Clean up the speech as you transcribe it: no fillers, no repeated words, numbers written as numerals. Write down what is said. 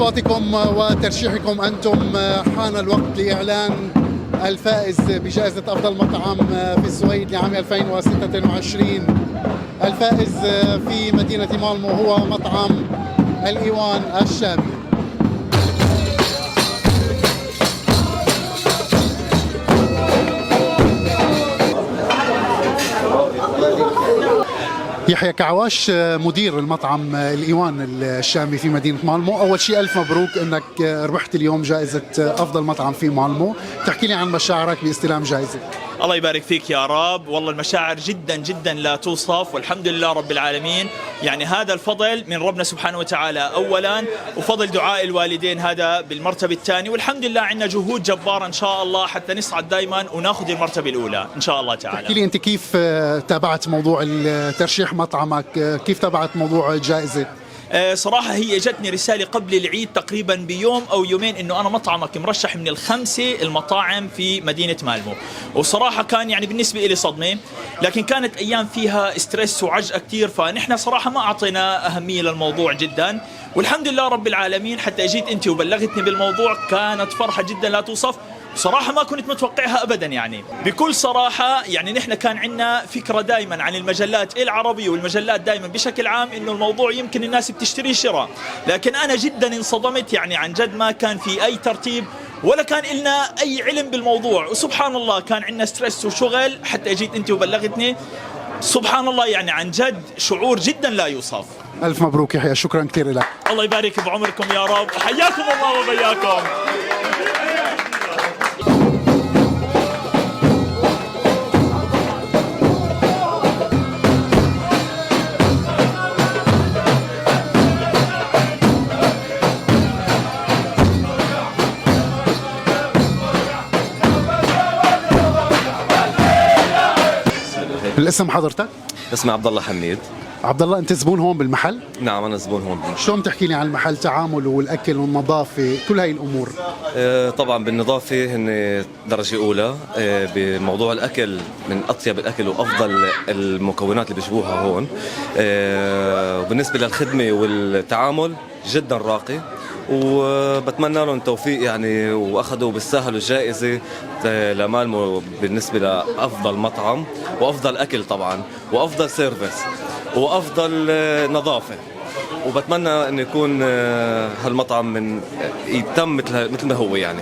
بأصواتكم وترشيحكم أنتم حان الوقت لإعلان الفائز بجائزة أفضل مطعم في السويد لعام 2026. الفائز في مدينة مالمو هو مطعم الإيوان الشامي. يحيى كعواش، مدير المطعم الإيوان الشامي في مدينة مالمو، أول شيء ألف مبروك أنك ربحت اليوم جائزة أفضل مطعم في مالمو. تحكي لي عن مشاعرك باستلام جائزة. الله يبارك فيك يا رب، والله المشاعر جدا جدا لا توصف، والحمد لله رب العالمين. يعني هذا الفضل من ربنا سبحانه وتعالى أولا، وفضل دعاء الوالدين هذا بالمرتبة الثانية، والحمد لله عندنا جهود جبارة إن شاء الله حتى نصعد دائما وناخذ المرتبة الأولى إن شاء الله تعالى. تحكي لي أنت كيف تابعت موضوع ترشيح مطعمك، كيف تابعت موضوع الجائزة؟ صراحة هي جتني رسالة قبل العيد تقريبا بيوم أو يومين إنه أنا مطعمك مرشح من الخمسة المطاعم في مدينة مالمو، وصراحة كان يعني بالنسبة لي صدمة، لكن كانت أيام فيها ستريس وعجقة كتير، فنحن صراحة ما أعطينا أهمية للموضوع جدا، والحمد لله رب العالمين حتى أجيت أنت وبلغتني بالموضوع كانت فرحة جدا لا توصف. صراحة ما كنت متوقعها أبدا، يعني بكل صراحة. يعني نحن كان عندنا فكرة دائما عن المجلات العربية والمجلات دائما بشكل عام إنه الموضوع يمكن الناس بتشتري شراء، لكن أنا جدا انصدمت، يعني عن جد ما كان في أي ترتيب ولا كان لنا أي علم بالموضوع، وسبحان الله كان عندنا ستريس وشغل حتى أجيت أنت وبلغتني. سبحان الله، يعني عن جد شعور جدا لا يوصف. ألف مبروك يحيى، شكرا كثير لك. الله يبارك بعمركم يا رب، وحياكم الله وبياكم. الاسم حضرتك؟ اسمي عبد الله حميد. عبد الله، انت زبون هون بالمحل؟ نعم انا زبون هون بالمحل. شلون بتحكي لي عن المحل، تعامله والاكل والنظافه كل هاي الامور؟ طبعا بالنظافه هن درجه اولى، بموضوع الاكل من اطيب الاكل وافضل المكونات اللي بيشبوها هون، وبالنسبه للخدمه والتعامل جدا راقي، وبتمنى لهم التوفيق يعني، واخذوا بالسهل الجائزه لمالمو بالنسبه لافضل مطعم وافضل اكل طبعا وافضل سيرفيس وافضل نظافه، وبتمنى انه يكون هالمطعم من يتم مثل ما هو يعني.